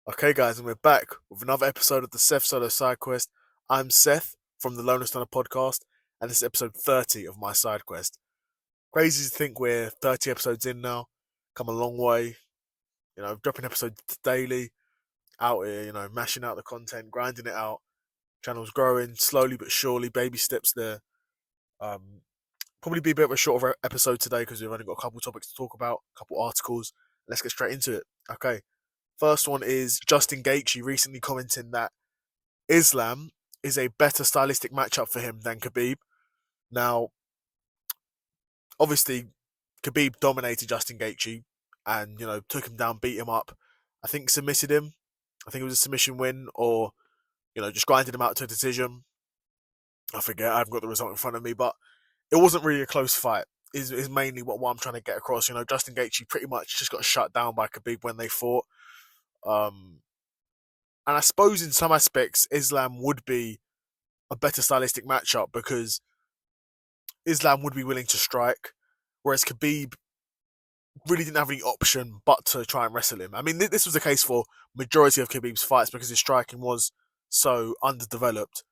Okay, guys, and we're back with another episode of the Seth Solo Side Quest. I'm Seth from the Loner Stunner podcast, and this is episode 30 of my side quest. Crazy to think we're 30 episodes in now. Come a long way. Dropping episodes daily, out here, mashing out the content, grinding it out. Channel's growing slowly but surely, baby steps there. Um, Probably be a bit of a shorter episode today because we've only got a couple topics to talk about, a couple articles. Let's get straight into it. Okay. First one is Justin Gaethje recently commenting that Islam is a better stylistic matchup for him than Khabib. Now, obviously, Khabib dominated Justin Gaethje and took him down, beat him up. I think submitted him. I think it was a submission win, or just grinded him out to a decision. I forget. I haven't got the result in front of me, but it wasn't really a close fight. Is mainly what I'm trying to get across. Justin Gaethje pretty much just got shut down by Khabib when they fought. Um, and I suppose in some aspects, Islam would be a better stylistic matchup because Islam would be willing to strike, whereas Khabib really didn't have any option but to try and wrestle him. I mean, this was the case for majority of Khabib's fights because his striking was so underdeveloped.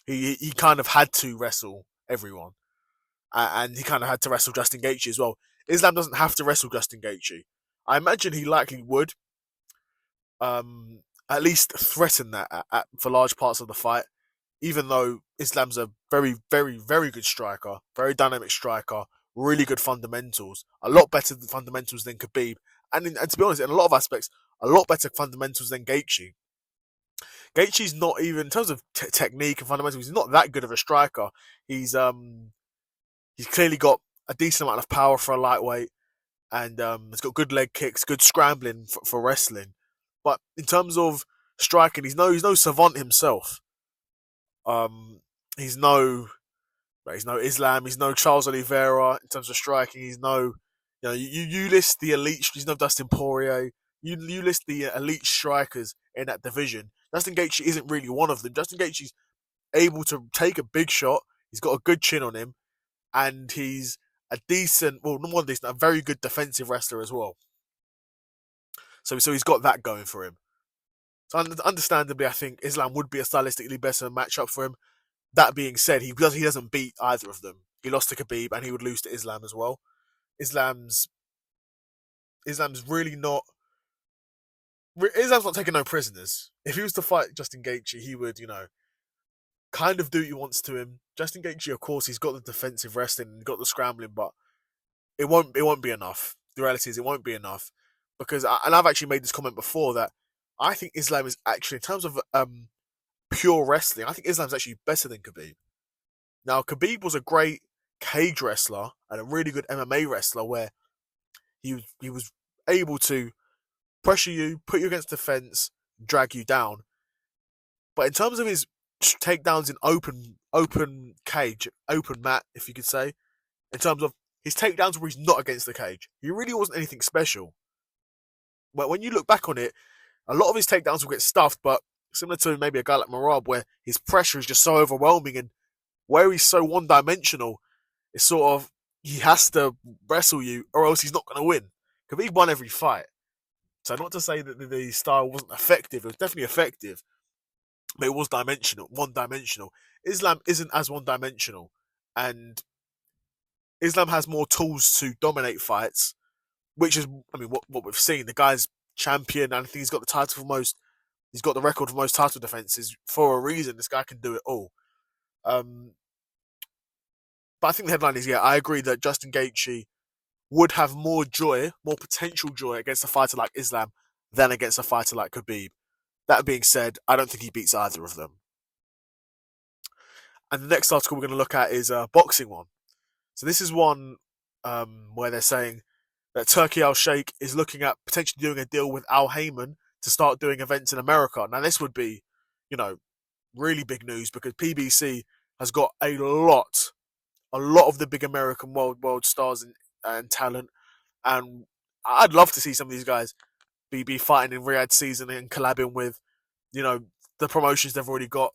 He kind of had to wrestle everyone, and he kind of had to wrestle Justin Gaethje as well. Islam doesn't have to wrestle Justin Gaethje. I imagine he likely would, at least threaten that for large parts of the fight. Even though Islam's a very, very, very good striker, very dynamic striker, really good fundamentals, a lot better fundamentals than Khabib, and to be honest, in a lot of aspects, a lot better fundamentals than Gaethje. Gaethje's not even in terms of technique and fundamentals. He's not that good of a striker. He's clearly got a decent amount of power for a lightweight, and he's got good leg kicks, good scrambling for wrestling. But in terms of striking, he's no savant himself. Um, he's no Islam. He's no Charles Oliveira in terms of striking. He's no, you list the elite. He's no Dustin Poirier. You list the elite strikers in that division. Justin Gaethje isn't really one of them. Justin Gaethje's able to take a big shot. He's got a good chin on him, and he's a decent, well, not one decent, a very good defensive wrestler as well. So he's got that going for him. So understandably, I think Islam would be a stylistically better matchup for him. That being said, he doesn't beat either of them. He lost to Khabib and he would lose to Islam as well. Islam's really not. Islam's not taking no prisoners. If he was to fight Justin Gaethje, he would, kind of do what he wants to him. Justin Gaethje, of course, he's got the defensive wrestling and got the scrambling, but it won't be enough. The reality is, it won't be enough because, and I've actually made this comment before that I think Islam is actually, in terms of pure wrestling, I think Islam's actually better than Khabib. Now, Khabib was a great cage wrestler and a really good MMA wrestler where he was able to pressure you, put you against the fence, drag you down. But in terms of his takedowns in open cage, open mat, if you could say, in terms of his takedowns where he's not against the cage, he really wasn't anything special. But when you look back on it, a lot of his takedowns will get stuffed, but similar to maybe a guy like Marab, where his pressure is just so overwhelming and where he's so one-dimensional, it's sort of, he has to wrestle you or else he's not going to win. Khabib won every fight. So not to say that the style wasn't effective, it was definitely effective, but it was one-dimensional. Islam isn't as one-dimensional, and Islam has more tools to dominate fights, which is, I mean, what we've seen. The guy's champion, and I think he's got the title for most. He's got the record for most title defenses for a reason. This guy can do it all. But I think the headline is, yeah, I agree that Justin Gaethje would have more joy, more potential joy against a fighter like Islam than against a fighter like Khabib. That being said, I don't think he beats either of them. And the next article we're going to look at is a boxing one. So this is one where they're saying that Turki Alalshikh is looking at potentially doing a deal with Haymon to start doing events in America. Now this would be, really big news because PBC has got a lot of the big American world stars and talent, and I'd love to see some of these guys be fighting in Riyadh season and collabing with, the promotions they've already got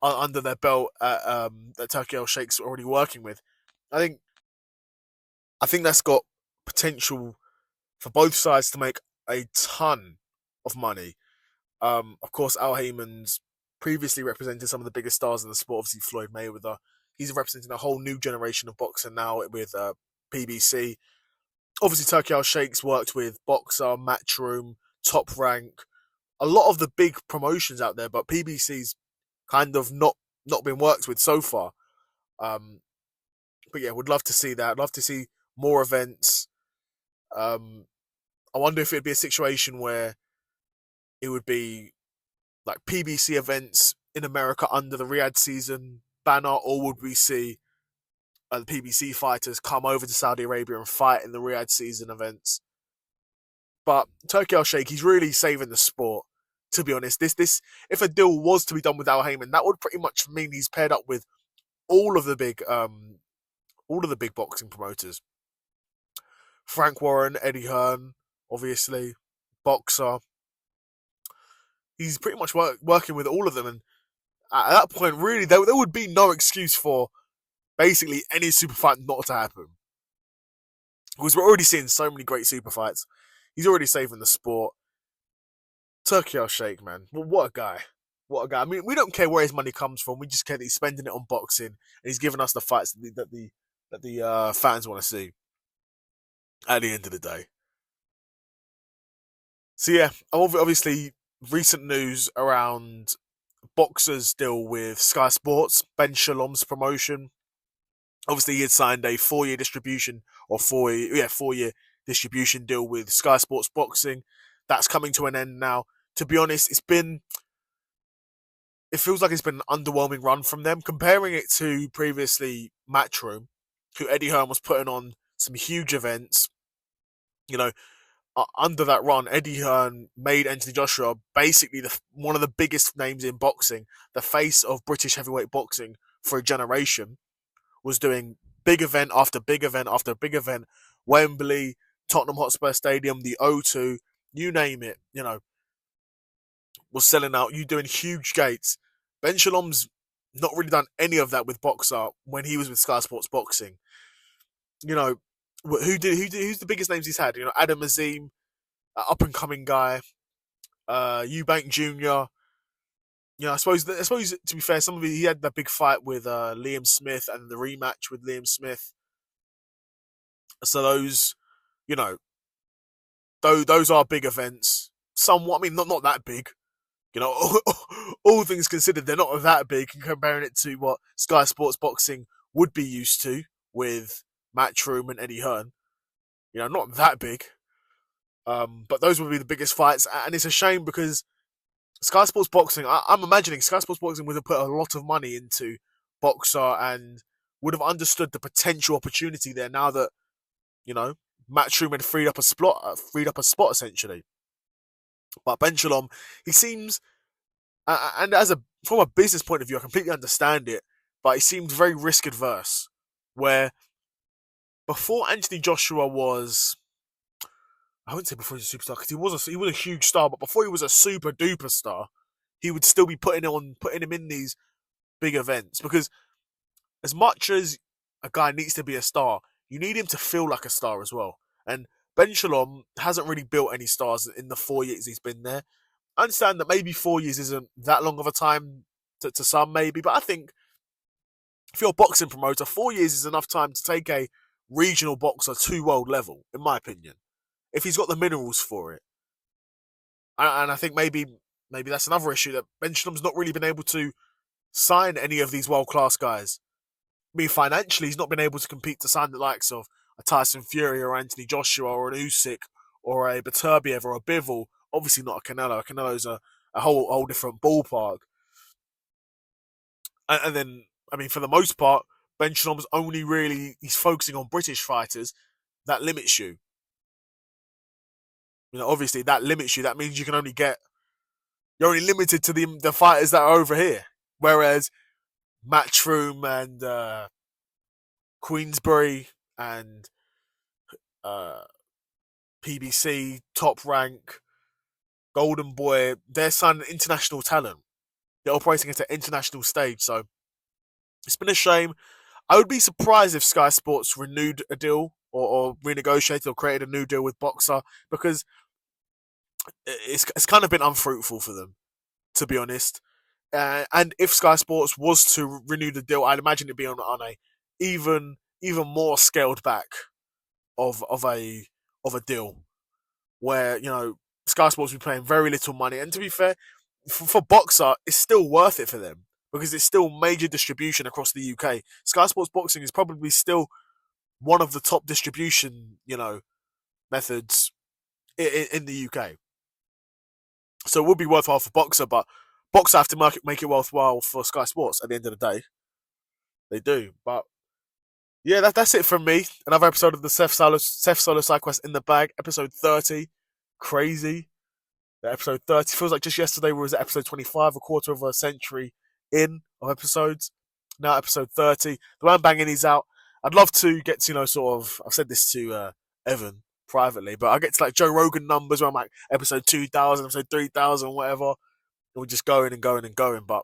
under their belt that Turki Alalshikh's already working with. I think that's got potential for both sides to make a ton of money. Of course, Al Heyman's previously represented some of the biggest stars in the sport. Obviously, Floyd Mayweather. He's representing a whole new generation of boxing now with PBC. Obviously, Turki Alalshikh's worked with Boxer, Matchroom, Top Rank, a lot of the big promotions out there, but PBC's kind of not been worked with so far. Um, but yeah, would love to see that. I'd love to see more events. Um, I wonder if it'd be a situation where it would be like PBC events in America under the Riyadh season banner, or would we see the PBC fighters come over to Saudi Arabia and fight in the Riyadh season events? But Turki Al-Sheikh, he's really saving the sport. To be honest, this if a deal was to be done with Al Haymon, that would pretty much mean he's paired up with all of the big boxing promoters. Frank Warren, Eddie Hearn, obviously, Boxer. He's pretty much working with all of them, and at that point, really, there would be no excuse for basically any super fight not to happen. Because we're already seeing so many great super fights. He's already saving the sport. Turki Al-Sheikh, man. What a guy. What a guy. I mean, we don't care where his money comes from. We just care that he's spending it on boxing, and he's giving us the fights that the fans want to see at the end of the day. So yeah, obviously, recent news around Boxer's deal with Sky Sports, Ben Shalom's promotion. Obviously, he had signed a 4-year distribution or 4-year distribution deal with Sky Sports Boxing. That's coming to an end now. To be honest, it feels like it's been an underwhelming run from them. Comparing it to previously Matchroom, who Eddie Hearn was putting on some huge events. You know, under that run, Eddie Hearn made Anthony Joshua basically one of the biggest names in boxing, the face of British heavyweight boxing for a generation, was doing big event after big event after big event. Wembley, Tottenham Hotspur Stadium, the O2, you name it, was selling out. You doing huge gates. Ben Shalom's not really done any of that with Boxer when he was with Sky Sports Boxing. Who's the biggest names he's had? Adam Azim, up and coming guy, Eubank Jr. I suppose to be fair, he had that big fight with Liam Smith and the rematch with Liam Smith. So those, those are big events. Somewhat, I mean, not that big. All things considered, they're not that big. Comparing it to what Sky Sports Boxing would be used to with Matchroom and Eddie Hearn, not that big. But those would be the biggest fights, and it's a shame because Sky Sports Boxing, I'm imagining Sky Sports Boxing would have put a lot of money into Boxer and would have understood the potential opportunity there now that, Matchroom had freed up a spot essentially. But Ben Shalom, he seems, and from a business point of view, I completely understand it, but he seemed very risk adverse. Where before Anthony Joshua was, I wouldn't say before he was a superstar because he was a huge star, but before he was a super duper star, he would still be putting him in these big events because as much as a guy needs to be a star, you need him to feel like a star as well. And Ben Shalom hasn't really built any stars in the 4 years he's been there. I understand that maybe 4 years isn't that long of a time to some, maybe, but I think if you're a boxing promoter, 4 years is enough time to take a regional boxer to world level, in my opinion, if he's got the minerals for it. And I think maybe that's another issue, that Ben Shalom's not really been able to sign any of these world-class guys. I mean, financially, he's not been able to compete to sign the likes of a Tyson Fury or Anthony Joshua or an Usyk or a Beterbiev or a Bivol. Obviously not a Canelo. Canelo's a whole different ballpark. And then, I mean, for the most part, Ben Shalom's he's focusing on British fighters. That limits you. Obviously that limits you. That means you're only limited to the fighters that are over here. Whereas Matchroom and Queensbury and PBC, Top Rank, Golden Boy, they're signing international talent. They're operating at an international stage, so it's been a shame. I would be surprised if Sky Sports renewed a deal or renegotiated or created a new deal with Boxer, because it's kind of been unfruitful for them, to be honest. And if Sky Sports was to renew the deal, I'd imagine it'd be on a even even more scaled back of a deal where Sky Sports will be paying very little money. And to be fair, for Boxer, it's still worth it for them because it's still major distribution across the UK. Sky Sports Boxing is probably still one of the top distribution methods in the UK. So it would be worthwhile for Boxer, but Boxer have to make it worthwhile for Sky Sports at the end of the day. They do. But yeah, that's it from me. Another episode of the Seth Solo Side Quest in the bag, episode 30. Crazy. The episode 30 feels like just yesterday we was at episode 25, a quarter of a century in of episodes. Now episode 30. The man banging is out. I'd love to get to, sort of, I've said this to Evan privately, but I get to like Joe Rogan numbers where I'm like episode 2000, episode 3000, whatever. And we're just going and going and going, but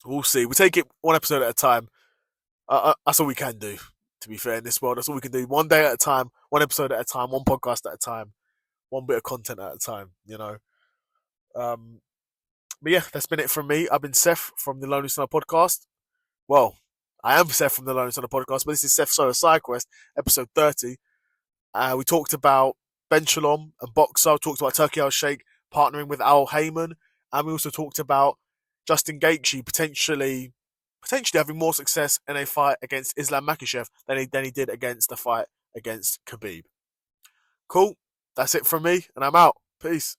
we'll see. We take it one episode at a time. That's all we can do, to be fair, in this world. That's all we can do. One day at a time, one episode at a time, one podcast at a time, one bit of content at a time. But yeah, that's been it from me. I've been Seth from the Lonely Star Podcast. Well, I am Seth from the Lonely Star Podcast, but this is Seth Solo Side Quest, episode 30. We talked about Ben Shalom and Boxer. We talked about Turki Alalshikh partnering with Haymon. And we also talked about Justin Gaethje potentially having more success in a fight against Islam Makhachev than he did against the fight against Khabib. Cool. That's it from me, and I'm out. Peace.